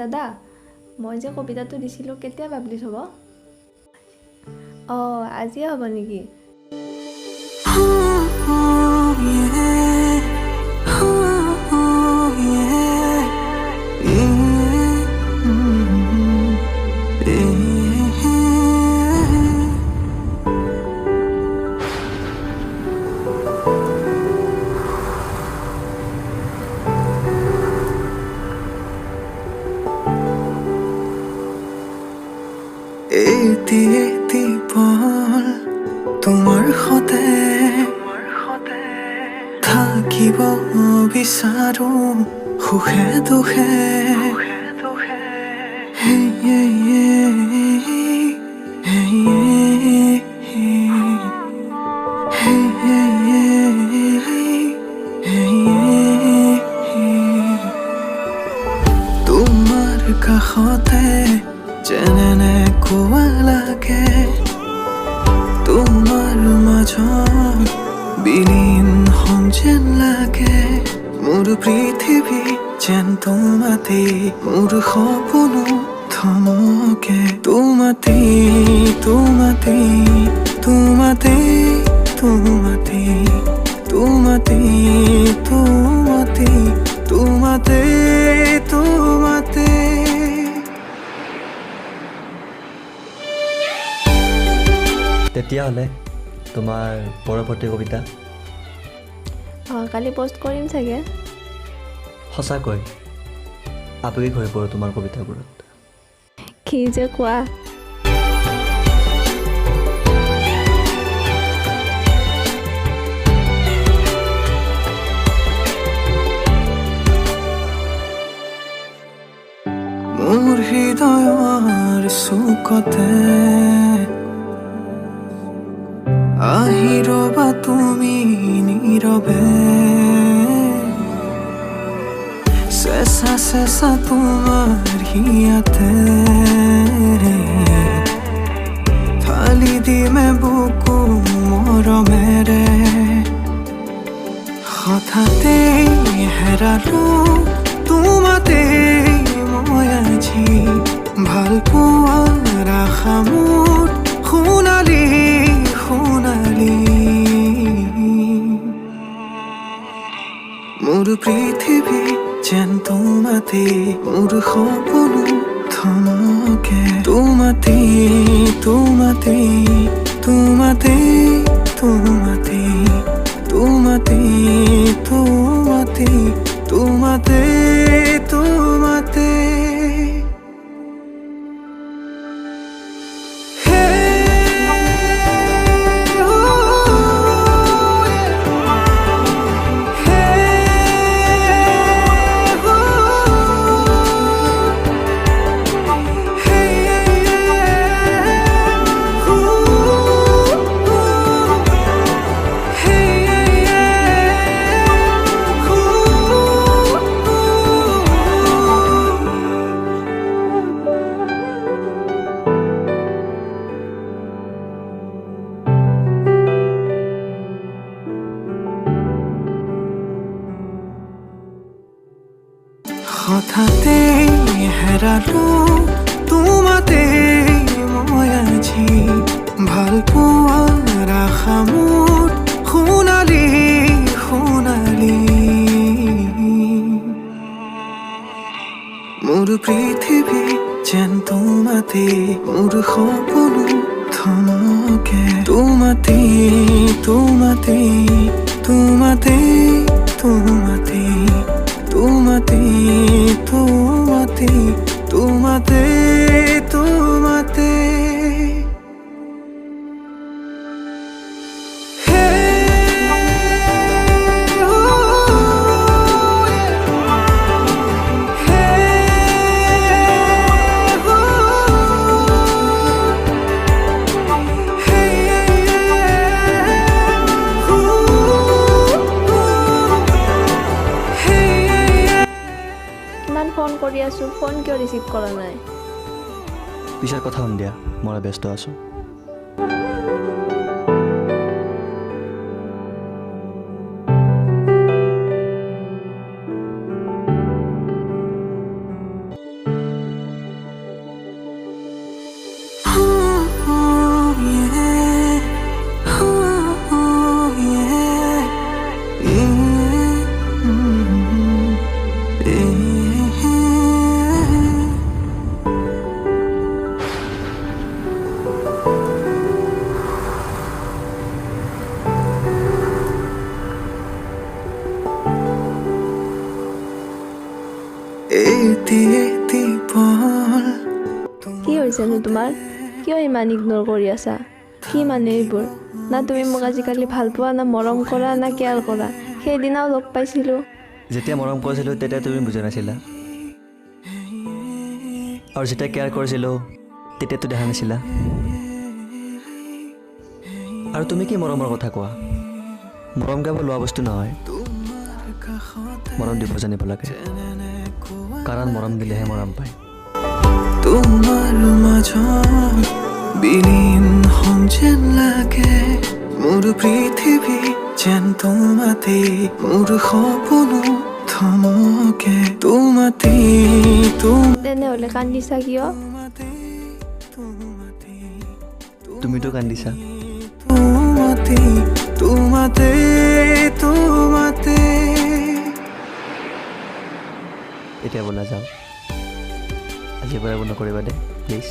দাদা, মই যে কবিতাটো দিছিলোঁ কেতিয়া পাব্লিছ হ'ব? অঁ, আজিয়ে হ'ব নেকি? তোমাৰ সতে থাকিব বিচাৰো সুখে দুখে তোমাৰ কাষতে যেনে কোৱা লাগে তোমাৰ মাজত বিলীন হম যেন লাগে মোৰ পৃথিৱী যেন তোমাতে মোৰ সপোনো থমকে তোমাতে তোমাতে তোমাতে তোমাতে তোমাতে তোমাতে তোমাতে তোমাতে তেতিয়াহ'লে তোমাৰ পৰৱৰ্তী কবিতা কালি পষ্ট কৰিম চাগে। সঁচাকৈ আৱেগিক হৈ পৰে তোমাৰ কবিতাবোৰত। কি যে কোৱা। মোৰ হৃদয়ৰ চুকতে আহি ৰবা তুমি নীৰৱে চেঁচা চেঁচা তোমাৰ হিয়াতে ঢালি দিমে বুকু মৰমেৰে হঠাতে হেৰালো তোমাতে মই আজি ভাল পোৱাৰ আশা মোৰ সোণালী সোণালী মোৰ পৃথিৱী যেন তোমাতে মোৰ সপোনো থমকে তোমাতে তোমাতে তোমাতে তোমাতে তোমাতে তোমাতে তোমাতে তোমাতে হঠাতে হেৰালো তোমাতে মই আজি ভাল পোৱাৰ আশা মোৰ সোণালী সোণালী মোৰ পৃথিৱী যেন তোমাতে মোৰ সপোনো থমকে তোমাতে তোমাতে তোমাতে তোমাতে তোমাতে তোমাতে তোমাতে তোমাতে ফোন কৰি আছোঁ, ফোন কিয় ৰিচিভ কৰা নাই? পিছত কথা হ'ম দিয়া, মই ব্যস্ত আছোঁ। হৈছেনো তোমাৰ? কিয় ইমান ইগন'ৰ কৰি আছা? কি মানে এইবোৰ? না তুমি মোক আজিকালি ভাল পোৱা, না মৰম কৰা, না কেয়াৰ কৰা? সেইদিনাও লগ পাইছিলোঁ। যেতিয়া মৰম কৰিছিলোঁ তেতিয়া তুমি বুজা নাছিলা, আৰু যেতিয়া কেয়াৰ কৰিছিলোঁ তেতিয়াতো দেখা নাছিলা। আৰু তুমি কি মৰমৰ কথা কোৱা? মৰম গাব লোৱা বস্তু নহয়, মৰম দিব জানিব লাগে, কাৰণ মৰম দিলেহে মৰম পায়। তোমাৰ মাজত বিলীন হম যেন লাগে, মোৰ পৃথিৱী যেন তোমাতেই, মোৰ সপোনো থমকে তোমাতেই, তেনেহ'লে কান্দিছা কিয়? তুমিতো কান্দিছা। তোমাতেই, তোমাতেই, তোমাতেই। এতিয়া ব'লা যাওঁ, আজিৰ পৰা একো নকৰিবা দে প্লিজ।